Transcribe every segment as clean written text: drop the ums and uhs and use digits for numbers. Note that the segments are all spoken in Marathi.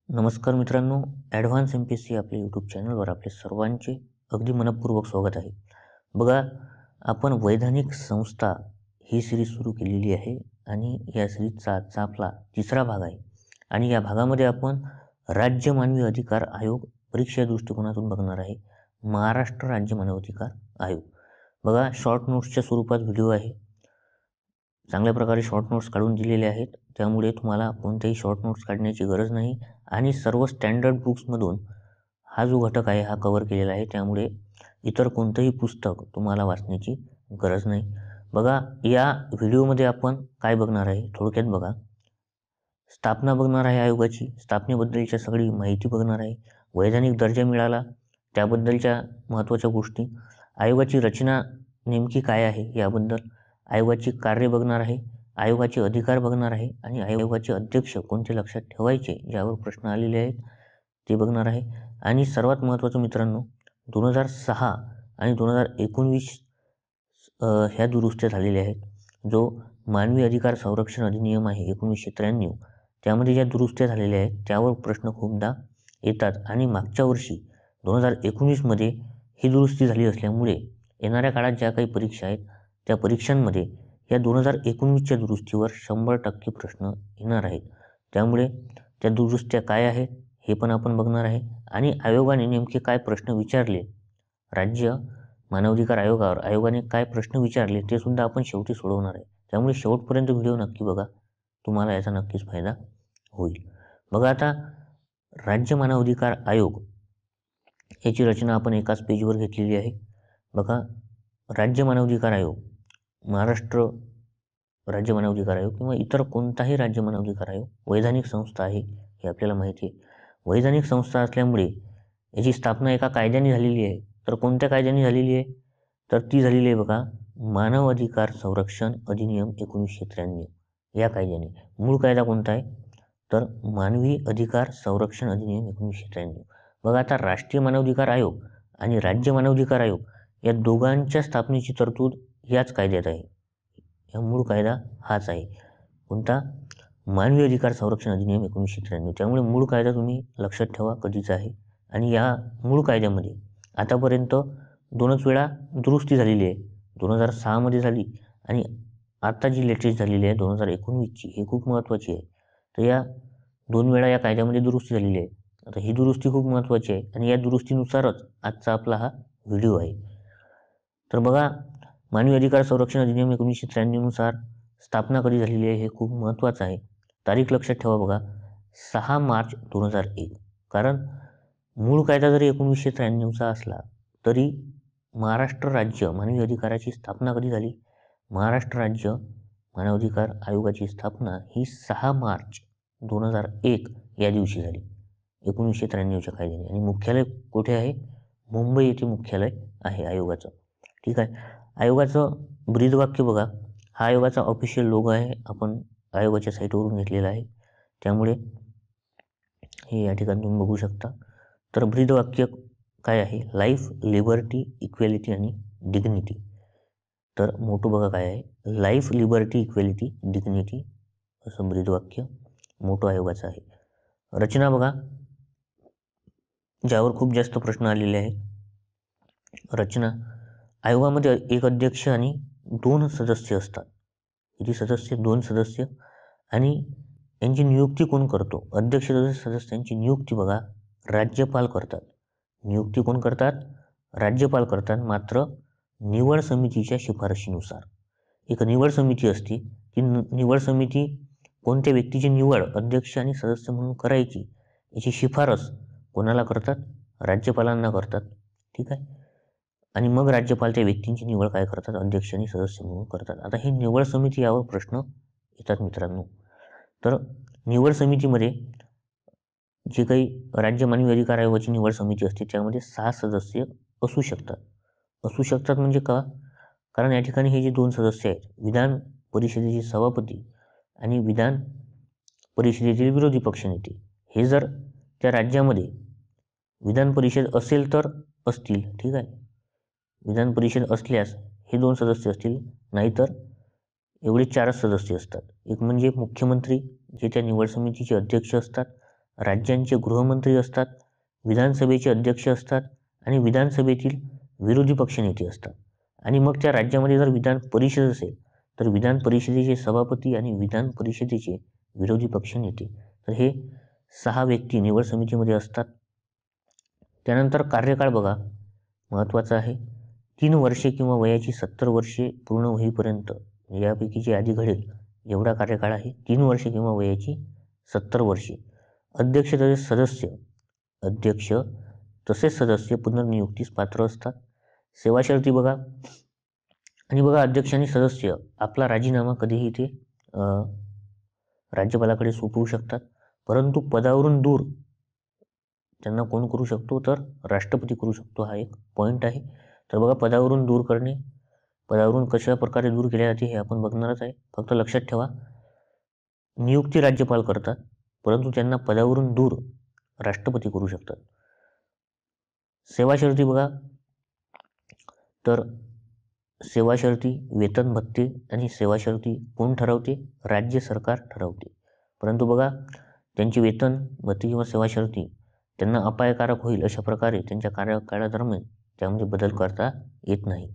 नमस्कार मित्रांनो, ॲडव्हान्स MPSC आपल्या यूट्यूब चॅनलवर आपले सर्वांचे अगदी मनपूर्वक स्वागत आहे. बघा, आपण वैधानिक संस्था ही सिरीज सुरू केलेली आहे आणि या सिरीजचा आजचा आपला तिसरा भाग आहे. आणि या भागामध्ये आपण राज्य मानवी अधिकार आयोग परीक्षा दृष्टिकोनातून बघणार आहे. महाराष्ट्र राज्य मानवाधिकार आयोग. बघा, शॉर्ट नोट्सच्या स्वरूपात व्हिडिओ आहे. चांगल्या प्रकारे शॉर्ट नोट्स काढून दिलेले आहेत, त्यामुळे तुम्हाला कोणतेही शॉर्ट नोट्स काढण्याची गरज नाही आणि सर्व स्टँडर्ड बुक्समधून हा जो घटक आहे हा कव्हर केलेला आहे, त्यामुळे इतर कोणतंही पुस्तक तुम्हाला वाचण्याची गरज नाही. बघा, या व्हिडिओमध्ये आपण काय बघणार आहे थोडक्यात बघा. स्थापना बघणार आहे आयोगाची, स्थापनेबद्दलच्या सगळी माहिती बघणार आहे. वैधानिक दर्जा मिळाला त्याबद्दलच्या महत्त्वाच्या गोष्टी, आयोगाची रचना नेमकी काय आहे याबद्दल, आयोगाची कार्य बघणार आहे, आयोगाचे अधिकार बघणार आहे आणि आयोगाचे अध्यक्ष कोणते लक्षात ठेवायचे ज्यावर प्रश्न आलेले आहेत ते बघणार आहे. आणि सर्वात महत्त्वाचं मित्रांनो, 2006 आणि 2019 ह्या दुरुस्त्या झालेल्या आहेत. जो मानवी अधिकार संरक्षण अधिनियम आहे 1993, त्यामध्ये ज्या दुरुस्त्या झालेल्या आहेत त्यावर प्रश्न खूपदा येतात आणि मागच्या वर्षी 2019 ही दुरुस्ती झाली असल्यामुळे येणाऱ्या काळात ज्या काही परीक्षा आहेत त्या परीक्षांमध्ये या 2019च्या दुरुस्तीवर 100% प्रश्न येणार आहेत. त्यामुळे त्या दुरुस्त्या काय आहेत हे पण आपण बघणार आहे आणि आयोगाने नेमके काय प्रश्न विचारले, राज्य मानवाधिकार आयोगाने काय प्रश्न विचारले ते सुद्धा आपण शेवटी सोडवणार आहे. त्यामुळे शेवटपर्यंत व्हिडिओ नक्की बघा, तुम्हाला याचा नक्कीच फायदा होईल. बघा, आता राज्य मानवाधिकार आयोग याची रचना आपण एकाच पेजवर घेतलेली आहे. बघा, राज्य मानवाधिकार आयोग, महाराष्ट्र राज्य मानवाधिकार आयोग किंवा इतर कोणताही राज्य मानवाधिकार आयोग वैधानिक संस्था आहे हे आपल्याला माहिती आहे. वैधानिक संस्था असल्यामुळे याची स्थापना एका कायद्याने झालेली आहे. तर कोणत्या कायद्याने झालेली आहे? तर ती झालेली आहे बघा, मानव अधिकार संरक्षण अधिनियम 1993 या कायद्याने. मूळ कायदा कोणता आहे? तर मानवी अधिकार संरक्षण अधिनियम 1993. बघा, आता राष्ट्रीय मानवाधिकार आयोग आणि राज्य मानवाधिकार आयोग या दोघांच्या स्थापनेची तरतूद याच कायद्यात आहे. या मूळ कायदा हाच आहे. कोणता? मानवी अधिकार संरक्षण अधिनियम 1993. त्यामुळे मूळ कायदा तुम्ही लक्षात ठेवा कधीचा आहे. आणि या मूळ कायद्यामध्ये आतापर्यंत 2च वेळा दुरुस्ती झालेली आहे. 2006 झाली आणि आता जी लेटेस्ट झालेली आहे 2019ची, ही खूप महत्त्वाची आहे. तर या 2 वेळा या कायद्यामध्ये दुरुस्ती झालेली आहे. आता ही दुरुस्ती खूप महत्त्वाची आहे आणि या दुरुस्तीनुसारच आजचा आपला हा व्हिडिओ आहे. तर बघा, मानवी अधिकार संरक्षण अधिनियम 1993 नुसार स्थापना कधी झालेली आहे हे खूप महत्त्वाचं आहे. तारीख लक्षात ठेवा बघा, 6 मार्च 2001. कारण मूळ कायदा जरी 1993चा असला तरी महाराष्ट्र राज्य मानवी अधिकाराची स्थापना कधी झाली? महाराष्ट्र राज्य मानवाधिकार आयोगाची स्थापना ही 6 मार्च 2001 या दिवशी झाली 1993च्या कायद्याने. आणि मुख्यालय कुठे आहे? मुंबई येथे मुख्यालय आहे आयोगाचं. ठीक आहे. आयोगाचं ब्रीदवाक्य बघा, हा आयोगाचा ऑफिशियल लोगो आहे, आपण आयोगाच्या साईटवरून घेतलेला आहे, त्यामुळे हे या ठिकाणी तुम्ही बघू शकता. तर ब्रीदवाक्य काय आहे? लाईफ, लिबर्टी, इक्वॅलिटी आणि डिग्निटी. तर मोठं बघा काय आहे? लाईफ, लिबर्टी, इक्वॅलिटी, डिग्निटी असं ब्रीदवाक्य मोठं आयोगाचं आहे. रचना बघा, ज्यावर खूप जास्त प्रश्न आलेले आहेत. रचना, आयोगामध्ये एक अध्यक्ष आणि 2 सदस्य असतात. किती सदस्य? 2 सदस्य. आणि यांची नियुक्ती कोण करतो? अध्यक्ष सदस्यांची नियुक्ती बघा राज्यपाल करतात. नियुक्ती कोण करतात? राज्यपाल करतात, मात्र निवड समितीच्या शिफारशीनुसार. एक निवड समिती असते, ती निवड समिती कोणत्या व्यक्तीची निवड अध्यक्ष आणि सदस्य म्हणून करायची याची शिफारस कोणाला करतात? राज्यपालांना करतात. ठीक आहे. आणि मग राज्यपाल त्या व्यक्तींची निवड काय करतात? अध्यक्ष आणि सदस्य म्हणून करतात. आता ही निवड समिती यावर प्रश्न येतात मित्रांनो. तर निवड समितीमध्ये जे काही राज्य मानवी अधिकार आयोगाची निवड समिती असते त्यामध्ये 6 सदस्य असू शकतात. असू शकतात म्हणजे का? कारण या ठिकाणी हे जे 2 सदस्य आहेत, विधान परिषदेचे सभापती आणि विधान परिषदेतील विरोधी पक्षनेते, हे जर त्या राज्यामध्ये विधान परिषद असेल तर असतील. ठीक आहे. विधान परिषद असल्यास हे 2 सदस्य असतील, नाहीतर एवढे 4च सदस्य असतात. एक म्हणजे मुख्यमंत्री, जे त्या निवड समितीचे अध्यक्ष असतात, राज्यांचे गृहमंत्री असतात, विधानसभेचे अध्यक्ष असतात आणि विधानसभेतील विरोधी पक्षनेते असतात. आणि मग त्या राज्यामध्ये जर विधान परिषद असेल तर विधान परिषदेचे सभापती आणि विधान परिषदेचे विरोधी पक्षनेते, तर हे 6 व्यक्ती निवड समितीमध्ये असतात. त्यानंतर कार्यकाळ बघा महत्त्वाचा आहे. 3 वर्षे किंवा वयाची 70 वर्षे पूर्ण होईपर्यंत यापैकी जे आधी घडेल एवढा कार्यकाळ आहे. 3 वर्षे किंवा वयाची 70 वर्षे. अध्यक्ष तसेच सदस्य पुनर्नियुक्तीस पात्र असतात. सेवा शर्ती बघा. आणि बघा, अध्यक्ष आणि सदस्य आपला राजीनामा कधीही ते राज्यपालाकडे सोपवू शकतात. परंतु पदावरून दूर त्यांना कोण करू शकतो, तर राष्ट्रपती करू शकतो. हा एक पॉईंट आहे. तर बघा, पदावरून दूर करणे, पदावरून कशा प्रकारे दूर केले जाते हे आपण बघणारच आहे. फक्त लक्षात ठेवा, नियुक्ती राज्यपाल करतात, परंतु त्यांना पदावरून दूर राष्ट्रपती करू शकतात. सेवा शर्ती बघा. तर सेवा शर्ती, वेतन भत्ते आणि सेवा शर्ती कोण ठरवते? राज्य सरकार ठरवते. परंतु बघा, त्यांची वेतन भत्ते किंवा सेवा शर्ती त्यांना अपायकारक होईल अशा प्रकारे त्यांच्या कार्यकाळादरम्यान त्यामध्ये बदल करता येत नाही.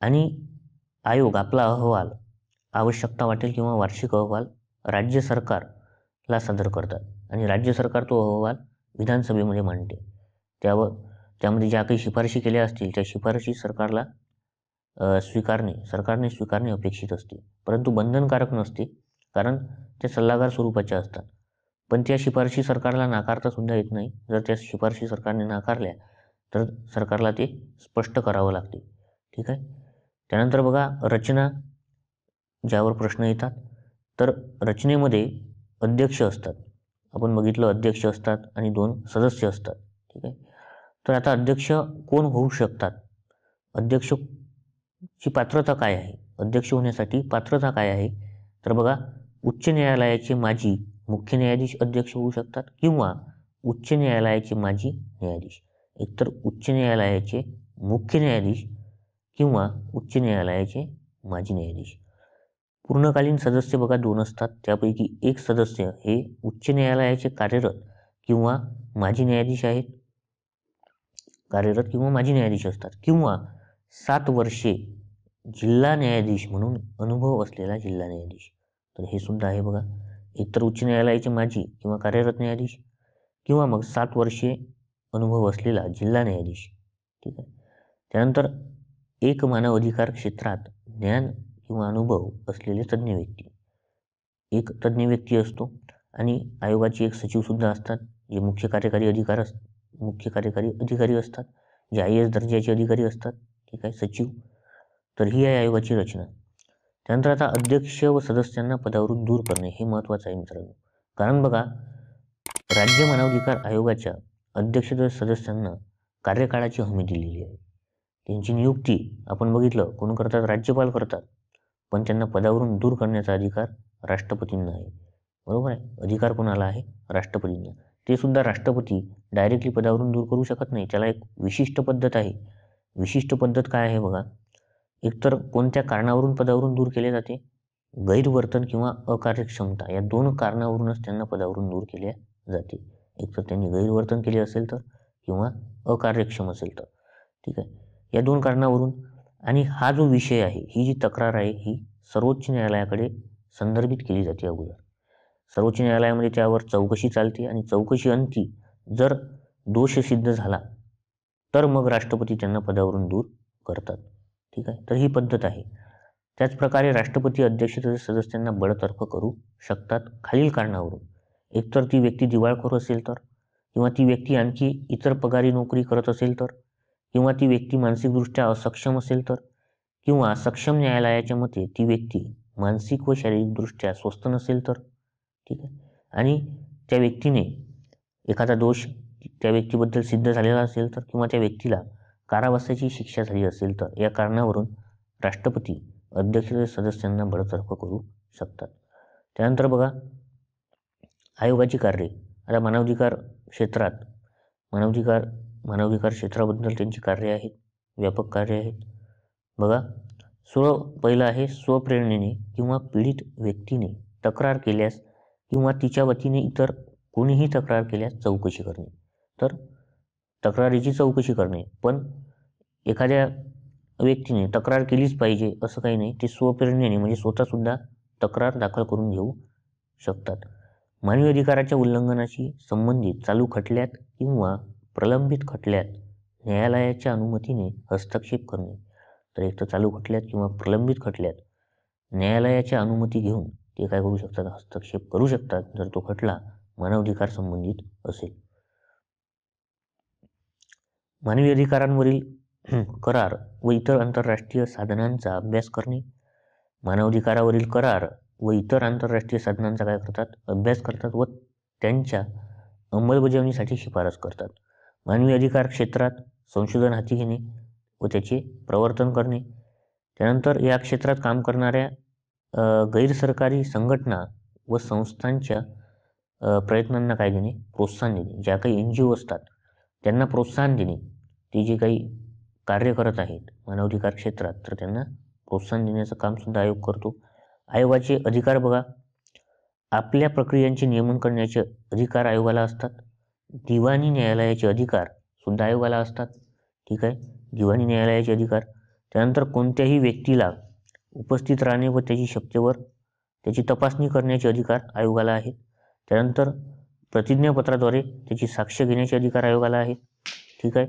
आणि आयोग आपला अहवाल, आवश्यकता वाटेल किंवा वार्षिक अहवाल राज्य सरकारला सादर करतात आणि राज्य सरकार तो अहवाल विधानसभेमध्ये मांडते. त्यामध्ये ज्या काही शिफारशी केल्या असतील त्या शिफारशी सरकारने स्वीकारणे अपेक्षित असते, परंतु बंधनकारक नसते, कारण त्या सल्लागार स्वरूपाच्या असतात. पण त्या शिफारशी सरकारला नाकारता सुद्धा येत नाही. जर त्या शिफारशी सरकारने नाकारल्या तर सरकारला ते स्पष्ट करावं लागते. ठीक आहे. त्यानंतर बघा, रचना, ज्यावर प्रश्न येतात. तर रचनेमध्ये अध्यक्ष असतात. आपण बघितलं, अध्यक्ष असतात आणि 2 सदस्य असतात. ठीक आहे. तर आता अध्यक्ष कोण होऊ शकतात? अध्यक्षची पात्रता काय आहे? अध्यक्ष होण्यासाठी पात्रता काय आहे? तर बघा, उच्च न्यायालयाचे माजी मुख्य न्यायाधीश अध्यक्ष होऊ शकतात किंवा उच्च न्यायालयाचे माजी न्यायाधीश. एकतर उच्च न्यायालयाचे मुख्य न्यायाधीश किंवा उच्च न्यायालयाचे माजी न्यायाधीश. पूर्णकालीन सदस्य बघा 2 असतात. त्यापैकी एक सदस्य हे उच्च न्यायालयाचे कार्यरत किंवा माजी न्यायाधीश आहेत, असतात, किंवा 7 वर्षे जिल्हा न्यायाधीश म्हणून अनुभव असलेला जिल्हा न्यायाधीश. तर हे सुद्धा आहे बघा. एकतर उच्च न्यायालयाचे माजी किंवा कार्यरत न्यायाधीश किंवा मग 7 वर्षे अनुभव असलेला जिल्हा न्यायाधीश. ठीक आहे. त्यानंतर एक मानव अधिकार क्षेत्रात ज्ञान किंवा अनुभव असलेले तज्ज्ञ व्यक्ती. एक तज्ज्ञ व्यक्ती असतो आणि आयोगाचे एक सचिव सुद्धा असतात, जे मुख्य कार्यकारी अधिकारी असतात, जे IAS दर्जाचे अधिकारी असतात. ठीक आहे, सचिव. तर ही आहे आयोगाची रचना. त्यानंतर आता अध्यक्ष व सदस्यांना पदावरून दूर करणे हे महत्त्वाचं आहे मित्रांनो. कारण बघा, राज्य मानवाधिकार आयोगाच्या अध्यक्ष व सदस्यांना कार्यकाळाची हमी दिलेली आहे. त्यांची नियुक्ती आपण बघितलं कोण करतात? राज्यपाल करतात. पण त्यांना पदावरून दूर करण्याचा अधिकार राष्ट्रपतींना आहे. बरोबर आहे. अधिकार कोणाला आहे? राष्ट्रपतींना. ते सुद्धा राष्ट्रपती डायरेक्टली पदावरून दूर करू शकत नाही. त्याला एक विशिष्ट पद्धत आहे. विशिष्ट पद्धत काय आहे बघा. एकतर कोणत्या कारणावरून पदावरून दूर केले जाते? गैरवर्तन किंवा अकार्यक्षमता, या 2 कारणावरूनच त्यांना पदावरून दूर केले जाते. एकतर त्यांनी गैरवर्तन केले असेल तर किंवा अकार्यक्षम असेल तर. ठीक आहे. या 2 कारणावरून. आणि हा जो विषय आहे, ही जी तक्रार आहे, ही सर्वोच्च न्यायालयाकडे संदर्भित केली जाते अगोदर. सर्वोच्च न्यायालयामध्ये त्यावर चौकशी चालते आणि चौकशी अंती जर दोष सिद्ध झाला तर मग राष्ट्रपती त्यांना पदावरून दूर करतात. ठीक आहे. तर ही पद्धत आहे. त्याचप्रकारे राष्ट्रपती अध्यक्ष सदस्यांना बडतर्फ करू शकतात खालील कारणावरून. एकतर ती व्यक्ती दिवाळखोर असेल तर, किंवा ती व्यक्ती आणखी इतर पगारी नोकरी करत असेल तर, किंवा ती व्यक्ती मानसिकदृष्ट्या असक्षम असेल तर, किंवा सक्षम न्यायालयाच्या मते ती व्यक्ती मानसिक व शारीरिकदृष्ट्या स्वस्थ नसेल तर. ठीक आहे. आणि त्या व्यक्तीने एखादा दोष त्या व्यक्तीबद्दल सिद्ध झालेला असेल तर, किंवा त्या व्यक्तीला कारावासाची शिक्षा झाली असेल तर, या कारणावरून राष्ट्रपती अध्यक्ष सदस्यांना बडतर्फ करू शकतात. त्यानंतर बघा, आयोगाची कार्ये. आता मानवाधिकार क्षेत्राबद्दल त्यांची कार्य आहेत, व्यापक कार्य आहेत. बघा, पहिलं आहे स्वप्रेरणेने किंवा पीडित व्यक्तीने तक्रार केल्यास किंवा तिच्या वतीने इतर कोणीही तक्रार केल्यास चौकशी करणे. तर तक्रारीची चौकशी करणे, पण एखाद्या व्यक्तीने तक्रार केलीच पाहिजे असं काही नाही. ते स्वप्रेरणेने म्हणजे स्वतः सुद्धा तक्रार दाखल करून घेऊ शकतात. मानवी अधिकाराच्या उल्लंघनाशी संबंधित चालू खटल्यात किंवा प्रलंबित खटल्यात न्यायालयाच्या अनुमतीने हस्तक्षेप करणे. तर एक तर चालू खटल्यात किंवा प्रलंबित खटल्यात न्यायालयाच्या अनुमती घेऊन ते काय करू शकतात, हस्तक्षेप करू शकतात, जर तो खटला मानवाधिकार संबंधित असेल. मानवी अधिकारांवरील करार व इतर आंतरराष्ट्रीय साधनांचा अभ्यास करणे. मानवाधिकारावरील करार व इतर आंतरराष्ट्रीय साधनांचा काय करतात, अभ्यास करतात व त्यांच्या अंमलबजावणीसाठी शिफारस करतात. मानवी अधिकार क्षेत्रात संशोधन हाती घेणे व त्याचे प्रवर्तन करणे. त्यानंतर या क्षेत्रात काम करणाऱ्या गैरसरकारी संघटना व संस्थांच्या प्रयत्नांना काय देणे, प्रोत्साहन देणे. ज्या काही NGO असतात त्यांना प्रोत्साहन देणे. ते जे काही कार्य करत आहेत मानवाधिकार क्षेत्रात तर त्यांना प्रोत्साहन देण्याचं काम सुद्धा आयोग करतो. आयोगाचे अधिकार बघा, आपल्या प्रक्रियांचे नियमन करण्याचे अधिकार आयोगाला असतात. दिवाणी न्यायालयाचे अधिकार सुद्धा आयोगाला असतात. ठीक आहे, दिवाणी न्यायालयाचे अधिकार. त्यानंतर कोणत्याही व्यक्तीला उपस्थित राहणे व त्याची शक्तीवर त्याची तपासणी करण्याचे अधिकार आयोगाला आहेत. त्यानंतर प्रतिज्ञापत्राद्वारे त्याची साक्ष घेण्याचे अधिकार आयोगाला आहेत. ठीक आहे,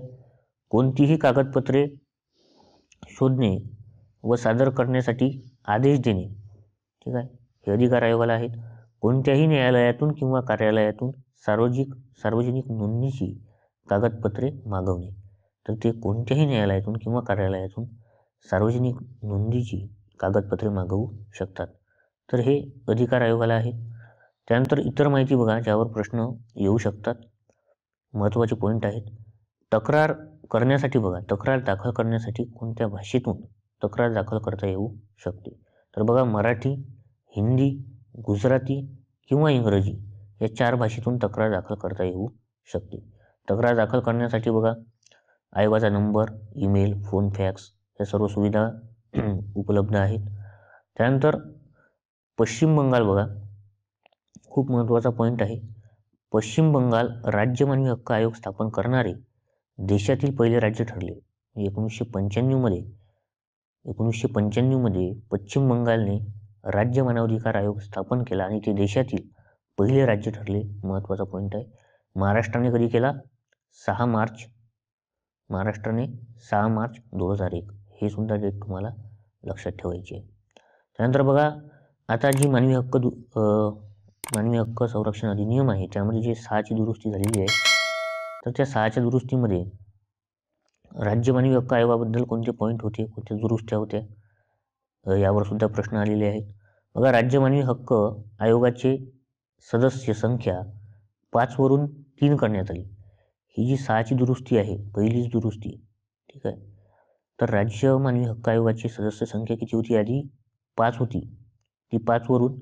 कोणतीही कागदपत्रे शोधणे व सादर करण्यासाठी आदेश देणे. ठीक आहे, हे अधिकार आयोगाला आहेत. कोणत्याही न्यायालयातून किंवा कार्यालयातून सार्वजनिक नोंदणीची कागदपत्रे मागवणे. तर ते कोणत्याही न्यायालयातून किंवा कार्यालयातून सार्वजनिक नोंदीची कागदपत्रे मागवू शकतात. तर हे अधिकार आयोगाला आहेत. त्यानंतर इतर माहिती बघा, ज्यावर प्रश्न येऊ शकतात, महत्त्वाचे पॉईंट आहेत. तक्रार करण्यासाठी बघा, तक्रार दाखल करण्यासाठी कोणत्या भाषेतून तक्रार दाखल करता येऊ शकते. तर बघा, मराठी, हिंदी, गुजराती किंवा इंग्रजी या 4 भाषेतून तक्रार दाखल करता येऊ शकते. तक्रार दाखल करण्यासाठी बघा, आयोगाचा नंबर, ईमेल, फोन, फॅक्स या सर्व सुविधा उपलब्ध आहेत. त्यानंतर पश्चिम बंगाल बघा, खूप महत्त्वाचा पॉईंट आहे. पश्चिम बंगाल राज्य मानवी हक्क आयोग स्थापन करणारे देशातील पहिले राज्य ठरले. 1995 मध्ये पश्चिम बंगालने राज्य मानवाधिकार आयोग स्थापन केला आणि ते देशातील पहिले राज्य ठरले. महत्त्वाचा पॉईंट आहे. महाराष्ट्राने कधी केला, 6 मार्च 2001. हे सुद्धा डेट तुम्हाला लक्षात ठेवायची आहे. त्यानंतर बघा, आता जी मानवी हक्क संरक्षण अधिनियम आहे त्यामध्ये जे 6ची दुरुस्ती झालेली आहे, तर त्या 6च्या दुरुस्तीमध्ये राज्य मानवी हक्क आयोगाबद्दल कोणते पॉईंट होते, कोणत्या दुरुस्त्या होत्या, यावर सुद्धा प्रश्न आलेले आहेत. बघा, राज्य मानवी हक्क आयोगाचे सदस्य संख्या 5 वरून 3 करण्यात आली. ही जी 6ची दुरुस्ती आहे, पहिलीच दुरुस्ती. ठीक आहे, तर राज्य मानवी हक्क आयोगाची सदस्य संख्या किती होती, आधी 5 होती, ती 5 वरून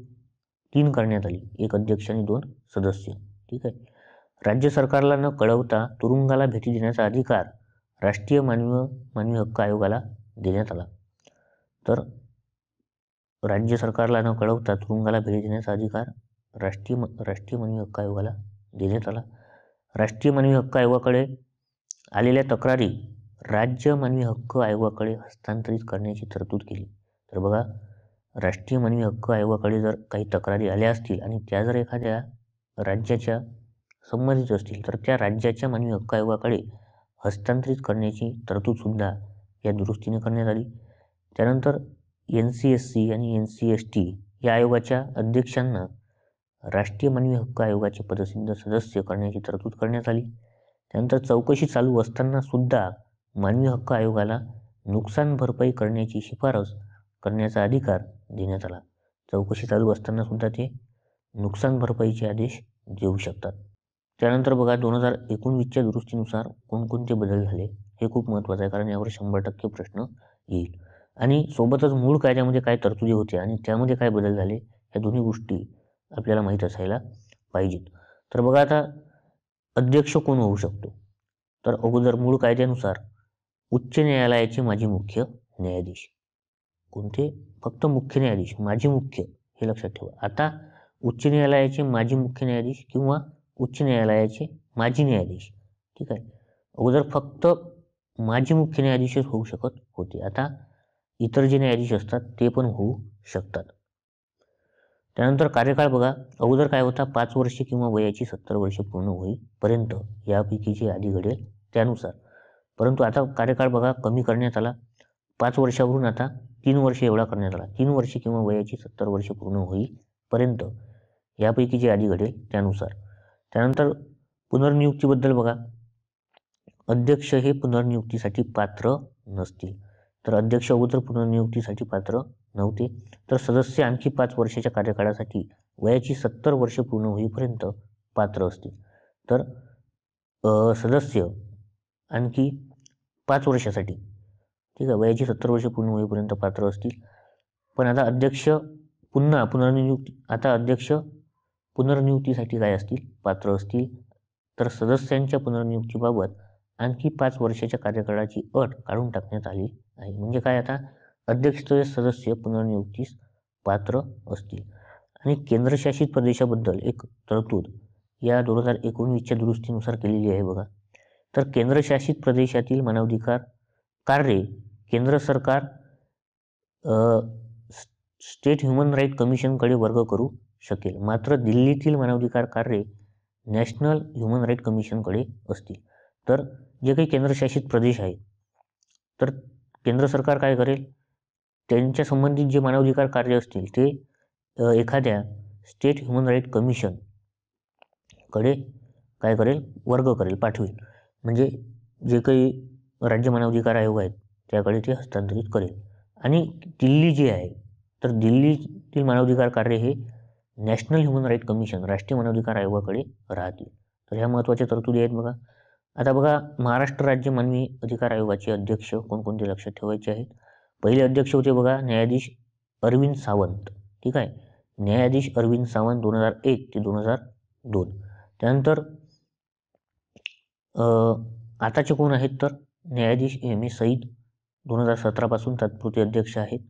3 करण्यात आली. 1 अध्यक्ष आणि 2 सदस्य. ठीक आहे, राज्य सरकारला न कळवता तुरुंगाला भेटी देण्याचा अधिकार राष्ट्रीय मानवी हक्क आयोगाला देण्यात आला. तर राज्य सरकारला न कळवता तुरुंगाला भेटी देण्याचा अधिकार राष्ट्रीय मानवी हक्क आयोगाला देण्यात आला. राष्ट्रीय मानवी हक्क आयोगाकडे आलेल्या तक्रारी राज्य मानवी हक्क आयोगाकडे हस्तांतरित करण्याची तरतूद केली. तर बघा, राष्ट्रीय मानवी हक्क आयोगाकडे जर काही तक्रारी आल्या असतील आणि त्या जर एखाद्या राज्याच्या संबंधित असतील तर त्या राज्याच्या मानवी हक्क आयोगाकडे हस्तांतरित करण्याची तरतूद सुद्धा या दुरुस्तीने करण्यात आली. त्यानंतर NCSC आणि NCST या आयोगाच्या अध्यक्षांना राष्ट्रीय मानवी हक्क आयोगाचे पदसिद्ध सदस्य करण्याची तरतूद करण्यात आली. त्यानंतर चौकशी चालू असताना सुद्धा मानवी हक्क आयोगाला नुकसान भरपाई करण्याची शिफारस करण्याचा अधिकार देण्यात आला. चौकशी चालू असताना सुद्धा ते नुकसान भरपाईचे आदेश देऊ शकतात. त्यानंतर बघा, 2019च्या दुरुस्तीनुसार कोणकोणते बदल झाले हे खूप महत्त्वाचं आहे, कारण यावर 100% प्रश्न येईल. आणि सोबतच मूळ कायद्यामध्ये काय तरतुदी होत्या आणि त्यामध्ये काय बदल झाले या दोन्ही गोष्टी आपल्याला माहीत असायला पाहिजेत. तर बघा, आता अध्यक्ष कोण होऊ शकतो, तर अगोदर मूळ कायद्यानुसार उच्च न्यायालयाचे माजी मुख्य न्यायाधीश. कोणते, फक्त मुख्य न्यायाधीश, माजी मुख्य, हे लक्षात ठेवा. आता उच्च न्यायालयाचे माजी मुख्य न्यायाधीश किंवा उच्च न्यायालयाचे माजी न्यायाधीश. ठीक आहे. अगोदर फक्त माजी मुख्य न्यायाधीशच होऊ शकत होते, आता इतर जे न्यायाधीश असतात ते पण होऊ शकतात. त्यानंतर कार्यकाळ बघा, अगोदर काय होता, 5 वर्षे किंवा वयाची 70 वर्षे पूर्ण होईपर्यंत यापैकी जे आधी घडेल त्यानुसार. परंतु आता कार्यकाळ बघा कमी करण्यात आला, 5 वर्षावरून आता 3 वर्षे एवढा करण्यात आला. 3 वर्षे किंवा वयाची 70 वर्षे पूर्ण होईपर्यंत यापैकी जे आधी घडेल त्यानुसार. त्यानंतर पुनर्नियुक्तीबद्दल बघा, अध्यक्ष हे पुनर्नियुक्तीसाठी पात्र नसतील. तर अध्यक्ष अगोदर पुनर्नियुक्तीसाठी पात्र नव्हते. तर सदस्य आणखी 5 वर्षाच्या कार्यकाळासाठी वयाची 70 वर्षे पूर्ण होईपर्यंत पात्र असतील. तर सदस्य आणखी 5 वर्षासाठी, ठीक आहे, वयाची 70 वर्षे पूर्ण होईपर्यंत पात्र असतील. पण आता अध्यक्ष अध्यक्ष पुनर्नियुक्तीसाठी काय असतील, पात्र असतील. तर सदस्यांच्या पुनर्नियुक्तीबाबत आणखी 5 वर्षाच्या कार्यकाळाची अट काढून टाकण्यात आली आहे. म्हणजे काय, आता अध्यक्ष सदस्य पुनर्नियुक्तीस पात्र असतील. आणि केंद्रशासित प्रदेशाबद्दल एक तरतूद या 2019च्या दुरुस्तीनुसार केलेली आहे बघा. तर केंद्रशासित प्रदेशातील मानवाधिकार कार्ये केंद्र सरकार स्टेट ह्युमन राईट कमिशनकडे वर्ग करू शकेल. मात्र दिल्लीतील मानवाधिकार कार्ये नॅशनल ह्युमन राईट कमिशनकडे असतील. तर जे काही केंद्रशासित प्रदेश आहेत, तर केंद्र सरकार काय करेल, त्यांच्या संबंधित जे मानवाधिकार कार्य असतील ते एखाद्या स्टेट ह्युमन राईट कमिशन कडे काय करेल, वर्ग करेल, पाठवेल. म्हणजे जे काही राज्य मानवाधिकार आयोग आहेत त्याकडे ते हस्तांतरित करेल. आणि दिल्ली जे आहे, तर दिल्लीतील मानवाधिकार कार्य हे नॅशनल ह्युमन राईट कमिशन, राष्ट्रीय मानवाधिकार आयोगाकडे राहतील. तर ह्या महत्त्वाच्या तरतुदी आहेत बघा. आता बघा, महाराष्ट्र राज्य मानवी अधिकार आयोगाचे अध्यक्ष कोणकोणते लक्षात ठेवायचे आहेत. पहिले अध्यक्ष होते बघा न्यायाधीश अरविंद सावंत. ठीक आहे, न्यायाधीश अरविंद सावंत 2001 ते 2002. त्यानंतर आताचे कोण आहेत, तर न्यायाधीश M.A. सईद 2017 पासून तात्पुरते अध्यक्ष आहेत.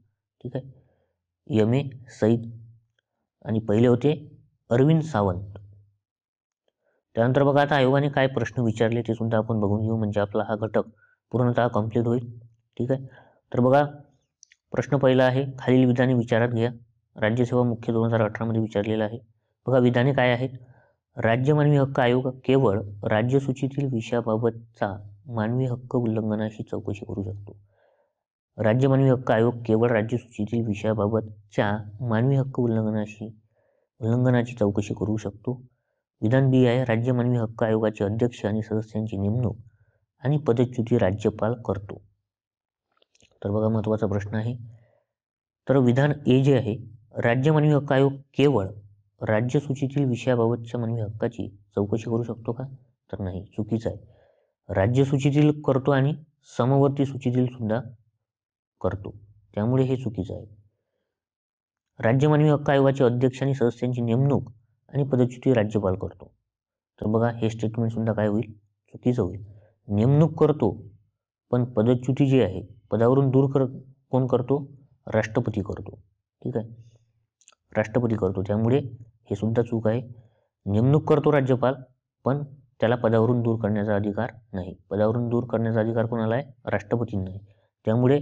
ठीक आहे, M.A. सईद. आणि पहिले होते अरविंद सावंत. त्यानंतर बघा, आता आयोगाने काय प्रश्न विचारले ते सुद्धा आपण बघून घेऊ, म्हणजे आपला हा घटक पूर्णतः कंप्लीट होईल. ठीक आहे, तर बघा, प्रश्न पहिला आहे, खालील विधाने विचारात घ्या. राज्यसेवा मुख्य 2018 मध्ये विचारलेला आहे. बघा, विधाने काय आहेत. राज्य मानवी हक्क आयोग केवळ राज्यसूचीतील विषयाबाबतचा मानवी हक्क उल्लंघनाची चौकशी करू शकतो. राज्य मानवी हक्क आयोग केवळ राज्यसूचीतील विषयाबाबतच्या मानवी हक्क उल्लंघनाची चौकशी करू शकतो. विधान बी आहे, राज्य मानवी हक्क आयोगाचे अध्यक्ष आणि सदस्यांची नेमणूक आणि पदच्युती राज्यपाल करतो. तर बघा, महत्त्वाचा प्रश्न आहे. तर विधान ए जे आहे, राज्य मानवी हक्क आयोग केवळ राज्यसूचीतील विषयाबाबतच्या मानवी हक्काची चौकशी करू शकतो का, तर नाही, चुकीचं आहे. राज्यसूचीतील करतो आणि समवर्ती सूचीतील सुद्धा करतो, त्यामुळे हे चुकीचं आहे. राज्य मानवी हक्क आयोगाचे अध्यक्ष आणि सदस्यांची नेमणूक आणि पदच्युती राज्यपाल करतो. तर बघा, हे स्टेटमेंट सुद्धा काय होईल, चुकीचं होईल. नेमणूक करतो, पण पदच्युती जी आहे, पदावरून कोण करतो, राष्ट्रपती करतो. ठीक आहे, राष्ट्रपती करतो, त्यामुळे हे सुद्धा चूक आहे. नेमणूक करतो राज्यपाल, पण त्याला पदावरून दूर करण्याचा अधिकार नाही. पदावरून दूर करण्याचा अधिकार कोणाला आहे, राष्ट्रपतींना आहे. त्यामुळे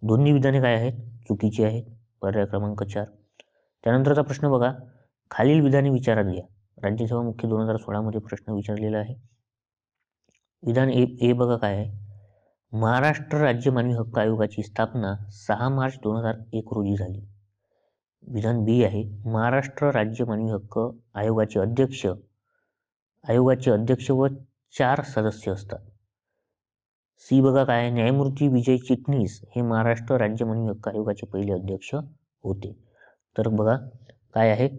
दोन्ही विधाने काय आहेत, चुकीची आहेत. पर्याय क्रमांक 4. त्यानंतरचा प्रश्न बघा, खालील विधाने विचारात घ्या. राज्यसेवा मुख्य 2016 मध्ये प्रश्न विचारलेला आहे. विधान ए बघा काय आहे. महाराष्ट्र राज्य मानवी हक्क आयोगाची स्थापना 6 मार्च 2001 रोजी झाली. विधान बी आहे, महाराष्ट्र राज्य मानवी हक्क आयोगाचे अध्यक्ष व 4 सदस्य असतात. सी बघा काय आहे, न्यायमूर्ती विजय चिटणीस हे महाराष्ट्र राज्य मानवी हक्क आयोगाचे पहिले अध्यक्ष होते. तर बघा काय आहे,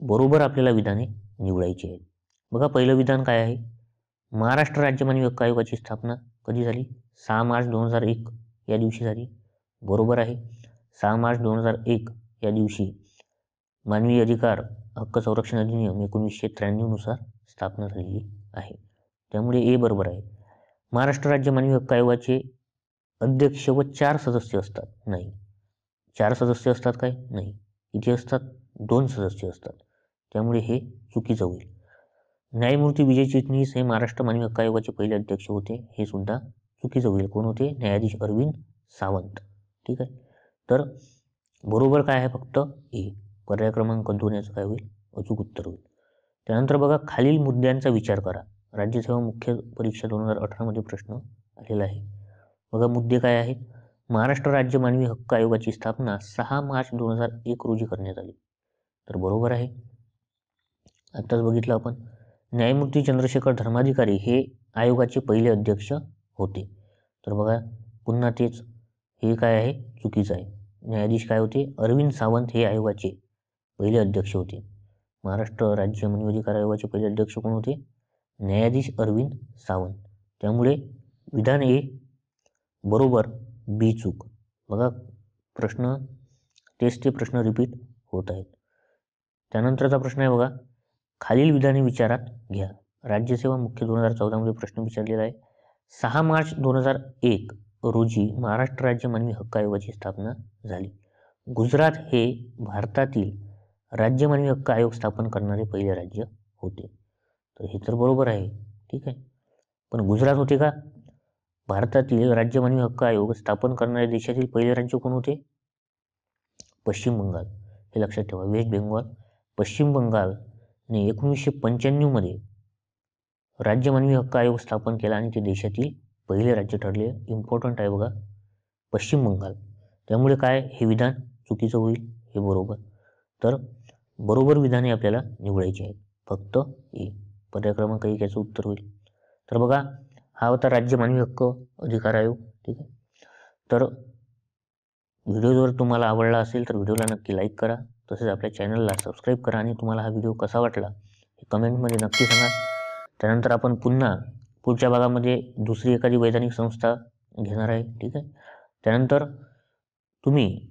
बरोबर आपल्याला विधाने निवडायची आहेत. बघा, पहिलं विधान काय आहे, महाराष्ट्र राज्य मानवी हक्क आयोगाची स्थापना कधी झाली, 6 मार्च 2001 या दिवशी झाली. बरोबर आहे, 6 मार्च 2001 या दिवशी मानवी अधिकार हक्क संरक्षण अधिनियम 1993 नुसार स्थापना झालेली आहे. त्यामुळे ए बरोबर आहे. महाराष्ट्र राज्य मानवी हक्क आयोगाचे अध्यक्ष व 4 सदस्य असतात, नाही. 4 सदस्य असतात काय, नाही. किती असतात, 2 सदस्य असतात. त्यामुळे हे चुकीचं होईल. न्यायमूर्ती विजय चिटणीस हे महाराष्ट्र मानवी हक्क आयोगाचे पहिले अध्यक्ष होते, हे सुद्धा चुकीचं होईल. कोण होते? न्यायाधीश अरविंद सावंत. ठीक आहे. तर बरोबर काय आहे? फक्त ए. पर्याय क्रमांक 2 याचं काय होईल? अचूक उत्तर होईल. त्यानंतर बघा, खालील मुद्द्यांचा विचार करा. राज्यसेवा मुख्य परीक्षा 2018 मध्ये प्रश्न आलेला आहे. बघा मुद्दे काय आहेत? महाराष्ट्र राज्य मानवी हक्क आयोगाची स्थापना 6 मार्च 2001 रोजी करण्यात आली. तर बरोबर आहे. आत्ताच बघितलं आपण. न्यायमूर्ती चंद्रशेखर धर्माधिकारी हे आयोगाचे पहिले अध्यक्ष होते. तर बघा पुन्हा तेच, हे काय आहे? चुकीचं आहे. न्यायाधीश काय होते? अरविंद सावंत हे आयोगाचे पहिले अध्यक्ष होते. महाराष्ट्र राज्य मानवाधिकार आयोगाचे पहिले अध्यक्ष कोण होते? न्यायाधीश अरविंद सावंत. त्यामुळे विधान ए बरोबर, बी चूक. बघा प्रश्न तेच ते प्रश्न रिपीट होत आहेत. त्यानंतरचा प्रश्न आहे बघा, खालील विधाने विचारात घ्या. राज्यसेवा मुख्य 2014 मध्ये प्रश्न विचारलेला आहे. 6 मार्च 2001 रोजी महाराष्ट्र राज्य मानवी हक्क आयोगाची स्थापना झाली. गुजरात हे भारतातील राज्य मानवी हक्क आयोग स्थापन करणारे पहिले राज्य होते. तर हे तर बरोबर आहे. ठीक आहे. पण गुजरात होते का? भारतातील राज्य मानवी हक्क आयोग स्थापन करणाऱ्या देशातील पहिले राज्य कोण होते? पश्चिम बंगाल. हे लक्षात ठेवा. वेस्ट बेंगॉल, पश्चिम बंगालने 1995 मध्ये राज्य मानवी हक्क आयोग स्थापन केला आणि ते देशातील पहिले राज्य ठरले. इम्पॉर्टंट आहे बघा, पश्चिम बंगाल. त्यामुळे काय? हे विधान चुकीचं होईल, हे बरोबर. तर बरोबर विधाने आपल्याला निवडायची आहेत. फक्त ए. पर्याय क्रमांक 1 याचं उत्तर होईल. तर बघा, हा होता राज्य मानवी हक्क अधिकार आयोग. ठीक आहे. तर व्हिडिओ जर तुम्हाला आवडला असेल तर व्हिडिओला नक्की लाईक करा, तसेच आपल्या चॅनलला सबस्क्राईब करा आणि तुम्हाला हा व्हिडिओ कसा वाटला हे कमेंटमध्ये नक्की सांगा. त्यानंतर आपण पुन्हा पुढच्या भागामध्ये दुसरी एखादी वैधानिक संस्था घेणार आहे. ठीक आहे. त्यानंतर तुम्ही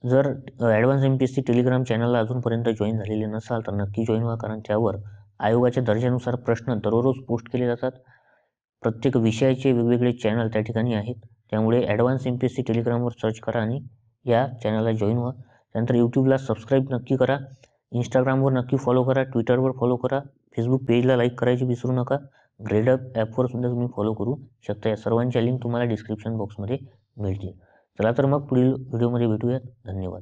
जर ॲडव्हान्स MPSC टेलिग्राम चॅनलला अजूनपर्यंत जॉईन झालेले नसाल तर नक्की जॉईन व्हा, कारण त्यावर आयोगाच्या दर्जानुसार प्रश्न दररोज पोस्ट केले जातात. प्रत्येक विषयाचे वेगवेगळे चॅनल त्या ठिकाणी आहेत. त्यामुळे ॲडव्हान्स MPSC टेलिग्रामवर सर्च करा आणि या चॅनलला जॉईन व्हा. त्यानंतर यूट्यूबला सबस्क्राईब नक्की करा, इंस्टाग्रामवर नक्की फॉलो करा, ट्विटरवर फॉलो करा, फेसबुक पेजला लाईक करायची विसरू नका. ग्रेडअप ॲपवर सुद्धा तुम्ही फॉलो करू शकता. या सर्वांच्या लिंक तुम्हाला डिस्क्रिप्शन बॉक्समध्ये मिळतील. चला तर मग पुढील व्हिडिओमध्ये भेटूयात. धन्यवाद.